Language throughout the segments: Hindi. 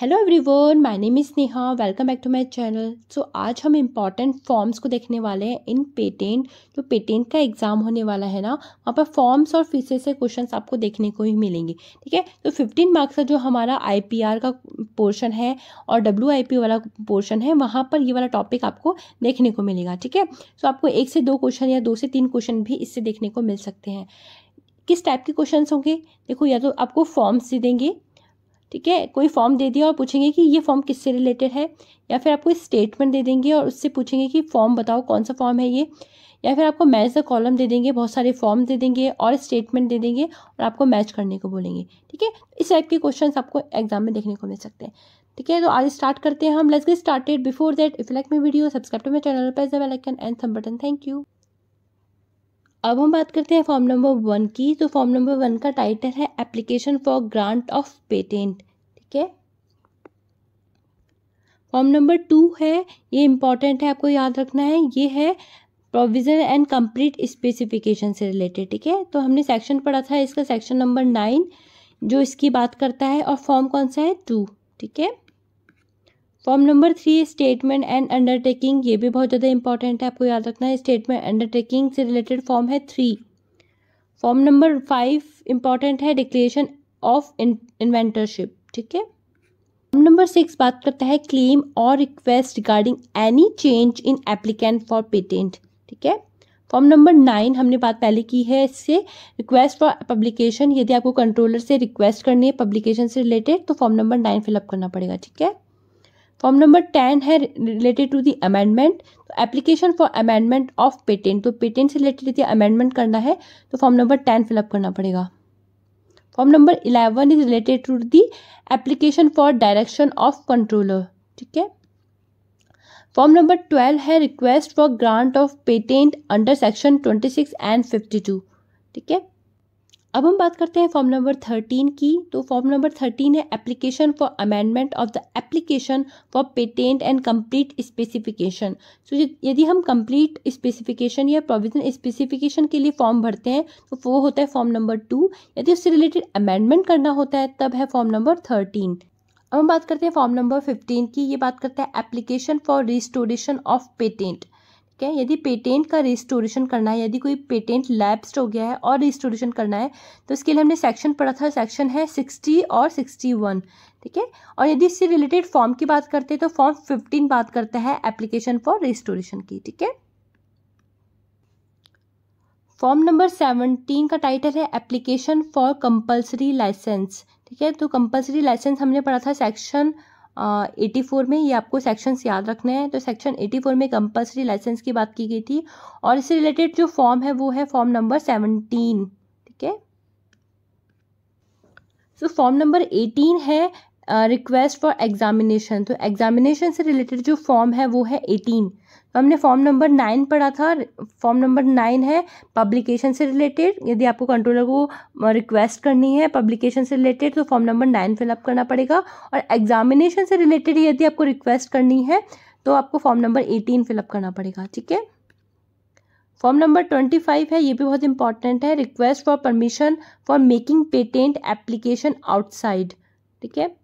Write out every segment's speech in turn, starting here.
Hello everyone, my name is Neha. Welcome back to my channel. So आज हम इम्पॉर्टेंट फॉर्म्स को देखने वाले हैं इन पेटेंट। जो पेटेंट का एग्ज़ाम होने वाला है ना, वहाँ पर फॉर्म्स और फिशेस से क्वेश्चंस आपको देखने को ही मिलेंगे। ठीक है, तो 15 मार्क्स का जो हमारा आईपीआर का पोर्शन है और डब्ल्यूआईपी वाला पोर्शन है, वहाँ पर ये वाला टॉपिक आपको देखने को मिलेगा। ठीक है, सो आपको 1 से 2 क्वेश्चन या 2 से 3 क्वेश्चन भी इससे देखने को मिल सकते हैं। किस टाइप के क्वेश्चन होंगे? देखो, या तो आपको फॉर्म्स दे देंगे, ठीक है, कोई फॉर्म दे दिया और पूछेंगे कि ये फॉर्म किससे रिलेटेड है, या फिर आपको स्टेटमेंट दे देंगे और उससे पूछेंगे कि फॉर्म बताओ कौन सा फॉर्म है ये, या फिर आपको मैच द कॉलम दे देंगे, बहुत सारे फॉर्म दे देंगे और स्टेटमेंट दे देंगे और आपको मैच करने को बोलेंगे। ठीक है, इस टाइप के क्वेश्चंस आपको एग्जाम में देखने को मिल सकते हैं। ठीक है, तो आज स्टार्ट करते हैं हम। Let's get started. Before that, if you like my video, subscribe to my channel, press the bell icon and thumb button. Thank you. अब हम बात करते हैं फॉर्म नंबर 1 की। तो फॉर्म नंबर 1 का टाइटल है application for grant of patent. ठीक है, फॉर्म नंबर 2 है, ये इंपॉर्टेंट है, आपको याद रखना है। ये है प्रोविजन एंड कंप्लीट स्पेसिफिकेशन से रिलेटेड। ठीक है, तो हमने सेक्शन पढ़ा था इसका, सेक्शन नंबर 9 जो इसकी बात करता है, और फॉर्म कौन सा है? 2। ठीक है, form number 3 statement and undertaking, ये भी बहुत ज़्यादा इंपॉर्टेंट है, आपको याद रखना है। स्टेटमेंट अंडरटेकिंग से रिलेटेड फॉर्म है 3। फॉर्म नंबर 5 इंपॉर्टेंट है, डिक्लेरेशन ऑफ इन्वेंटरशिप। ठीक है, फॉर्म नंबर 6 बात करता है क्लेम और request regarding any change in applicant for patent. ठीक है, फॉर्म नंबर 9 हमने बात पहले की है, इससे रिक्वेस्ट फॉर पब्लिकेशन, यदि आपको कंट्रोलर से रिक्वेस्ट करनी है पब्लिकेशन से रिलेटेड तो फॉर्म नंबर 9 फिलअप करना पड़ेगा। ठीक है, फॉर्म नंबर 10 है रिलेटेड टू द अमेंडमेंट, तो application for amendment of patent, तो पेटेंट से रिलेटेड यदि अमेंडमेंट करना है तो फॉर्म नंबर 10 फिलअप करना पड़ेगा। Form number 11 is related to the application for direction of controller. ठीक है, फॉर्म नंबर 12 है request for grant of patent under section 26 and 52। ठीक है, अब हम बात करते हैं फॉर्म नंबर 13 की। तो फॉर्म नंबर 13 है application for amendment of the application for patent and complete specification. So यदि हम कंप्लीट स्पेसिफिकेशन या प्रोविजन स्पेसिफिकेशन के लिए फॉर्म भरते हैं तो वो होता है फॉर्म नंबर 2। यदि उससे रिलेटेड अमेंडमेंट करना होता है तब है फॉर्म नंबर 13। अब हम बात करते हैं फॉर्म नंबर 15 की। ये बात करता है application for restoration of patent. ठीक है, यदि पेटेंट का रिस्टोरेशन करना है, यदि कोई पेटेंट लैप्स्ड हो गया है और रिस्टोरेशन करना है तो इसके लिए हमने सेक्शन पढ़ा था, सेक्शन है 60 और 61। ठीक है, और यदि इससे रिलेटेड फॉर्म की बात करते हैं तो फॉर्म 15 बात करता है एप्लीकेशन फॉर रिस्टोरेशन की। ठीक है, फॉर्म नंबर 17 का टाइटल है एप्लीकेशन फॉर कंपल्सरी लाइसेंस। ठीक है, तो कंपल्सरी लाइसेंस हमने पढ़ा था सेक्शन 84 में, ये आपको सेक्शंस याद रखने हैं। तो सेक्शन 84 में कंपल्सरी लाइसेंस की बात की गई थी और इससे रिलेटेड जो फॉर्म है वो है फॉर्म नंबर 17। ठीक है, तो फॉर्म नंबर 18 है रिक्वेस्ट फॉर एग्जामिनेशन। तो एग्जामिनेशन से रिलेटेड जो फॉर्म है वो है 18। तो हमने फॉर्म नंबर 9 पढ़ा था, फॉर्म नंबर 9 है पब्लिकेशन से रिलेटेड, यदि आपको कंट्रोलर को रिक्वेस्ट करनी है पब्लिकेशन से रिलेटेड तो फॉर्म नंबर 9 फिलअप करना पड़ेगा, और एग्जामिनेशन से रिलेटेड यदि आपको रिक्वेस्ट करनी है तो आपको फॉर्म नंबर 18 फिलअप करना पड़ेगा। ठीक है, फॉर्म नंबर 25 है, ये भी बहुत इंपॉर्टेंट है, request for permission for making patent application outside. ठीक है,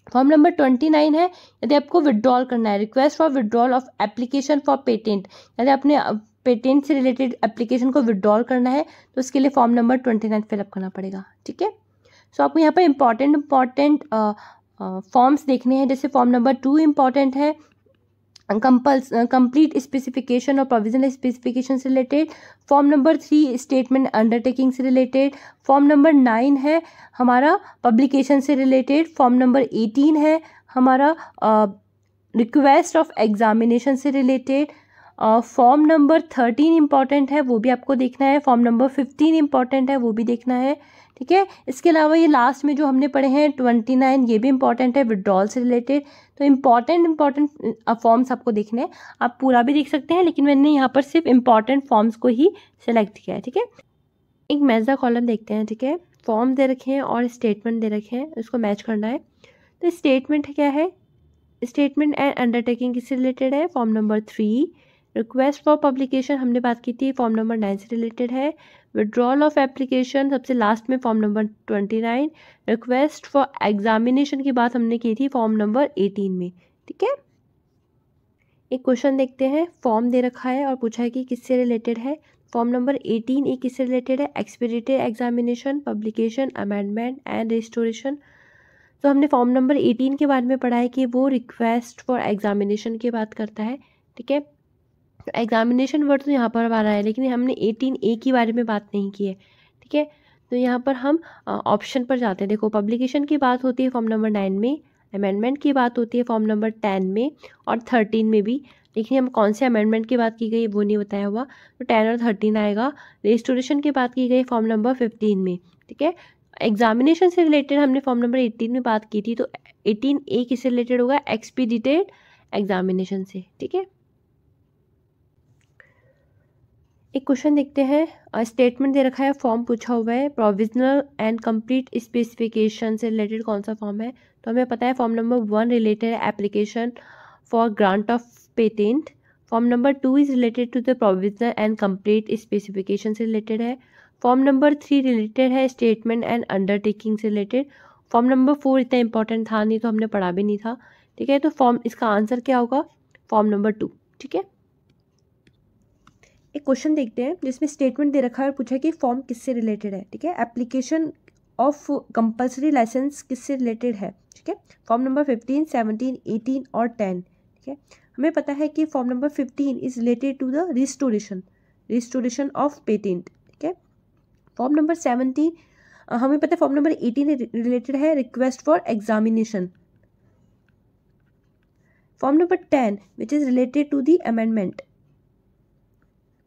फॉर्म नंबर 29 है, यदि आपको विड्रॉल करना है, request for withdrawal of application for patent, यदि आपने पेटेंट से रिलेटेड एप्लीकेशन को विड्रॉल करना है तो उसके लिए फॉर्म नंबर 29 फिलअप करना पड़ेगा। ठीक है, सो आपको यहाँ पर इंपॉर्टेंट फॉर्म्स देखने हैं। जैसे फॉर्म नंबर 2 इंपॉर्टेंट है कंप्लीट स्पेसिफिकेशन और प्रोविजनल स्पेसिफिकेशन से related. Form number 3 statement undertaking से रिलेटेड। फॉर्म नंबर 9 है हमारा पब्लिकेशन से रिलेटेड। फॉर्म नंबर 18 है हमारा रिक्वेस्ट ऑफ एग्जामिनेशन से रिलेटेड। फॉर्म नंबर 13 इंपॉर्टेंट है, वो भी आपको देखना है। फॉर्म नंबर 15 इंपॉर्टेंट है, वो भी देखना है। ठीक है, इसके अलावा ये लास्ट में जो हमने पढ़े हैं 29, ये भी इंपॉर्टेंट है विड्रॉल से रिलेटेड। तो इंपॉर्टेंट फॉर्म्स आपको देखने हैं, आप पूरा भी देख सकते हैं लेकिन मैंने यहाँ पर सिर्फ इंपॉर्टेंट फॉर्म्स को ही सिलेक्ट किया है। ठीक है, एक मैच द कॉलम देखते हैं। ठीक है, फॉर्म दे रखे हैं और स्टेटमेंट दे रखे हैं, उसको मैच करना है। तो स्टेटमेंट क्या है? स्टेटमेंट एंड अंडरटेकिंग किससे रिलेटेड है? Form number 3। Request for publication हमने बात की थी, फॉर्म नंबर 9 से रिलेटेड है। विड्रॉल ऑफ एप्लीकेशन सबसे लास्ट में form number 29। Request for examination की बात हमने की थी फॉर्म नंबर 18 में। ठीक है, एक क्वेश्चन देखते हैं। फॉर्म दे रखा है और पूछा है कि किससे रिलेटेड है। फॉर्म नंबर 18 ये किससे रिलेटेड है? एक्सपीडिटेड examination, publication, amendment and restoration. तो हमने फॉर्म नंबर 18 के बारे में पढ़ा है कि वो रिक्वेस्ट फॉर एग्जामिनेशन की बात करता है। ठीक है, तो एग्जामिनेशन वर्ड तो यहाँ पर आ रहा है, लेकिन हमने 18A के बारे में बात नहीं की है। ठीक है, तो यहाँ पर हम ऑप्शन पर जाते हैं। देखो, पब्लिकेशन की बात होती है फॉर्म नंबर 9 में, अमेंडमेंट की बात होती है फॉर्म नंबर 10 में और 13 में भी, लेकिन हम कौन से अमेंडमेंट की बात की गई वो नहीं बताया हुआ, तो 10 और 13 आएगा। रजिस्ट्रेशन की बात की गई फॉर्म नंबर 15 में। ठीक है, एग्जामिनेशन से रिलेटेड हमने फॉर्म नंबर 18 में बात की थी, तो 18A किससे रिलेटेड होगा? एक्सपीडिटेड एग्जामिनेशन से। ठीक है, एक क्वेश्चन देखते हैं। स्टेटमेंट दे रखा है, फॉर्म पूछा हुआ है, प्रोविजनल एंड कंप्लीट स्पेसिफिकेशन से रिलेटेड कौन सा फॉर्म है? तो हमें पता है फॉर्म नंबर 1 रिलेटेड है application for grant of patent. Form number 2 is related to the provisional and complete specification से रिलेटेड है। फॉर्म नंबर 3 रिलेटेड है स्टेटमेंट एंड अंडरटेकिंग से रिलेटेड। फॉर्म नंबर 4 इतना इंपॉर्टेंट था नहीं, तो हमने पढ़ा भी नहीं था। ठीक है, तो फॉर्म इसका आंसर क्या होगा? Form number 2। ठीक है, एक क्वेश्चन देखते हैं जिसमें स्टेटमेंट दे रखा है और पूछा है कि फॉर्म किससे रिलेटेड है। ठीक है, एप्लीकेशन ऑफ कंपल्सरी लाइसेंस किससे रिलेटेड है। ठीक है, फॉर्म नंबर 15, 17, 18 और 10। ठीक है, हमें पता है कि form number 15 is related to the restoration of patent. ठीक है, फॉर्म नंबर 17 हमें पता है फॉर्म नंबर 18 रिलेटेड है request for examination. Form number 10 which is related to the amendment.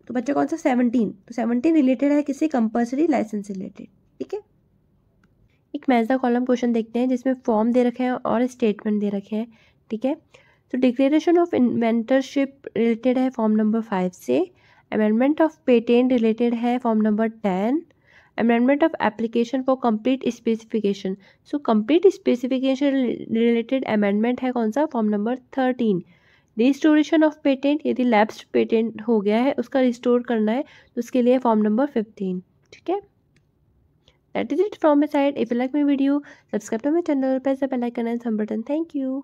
तो बच्चा कौन सा? 17। तो 17 रिलेटेड है किसी कंपल्सरी लाइसेंस से रिलेटेड। ठीक है, एक मैच द कॉलम क्वेश्चन देखते हैं जिसमें फॉर्म दे रखे हैं और स्टेटमेंट दे रखे हैं। ठीक है, तो डिक्लेरेशन ऑफ इन्वेंटरशिप रिलेटेड है फॉर्म नंबर 5 से। अमेंडमेंट ऑफ पेटेंट रिलेटेड है form number 10। Amendment of application for complete specification, so complete specification related amendment है कौन सा? Form number 13। Restoration of patent, यदि लैप्स्ड पेटेंट हो गया है उसका रिस्टोर करना है तो उसके लिए फॉर्म नंबर 15। ठीक है, that is it from my side. If you like my video, subscribe to my channel, press the bell icon and some button. Thank you.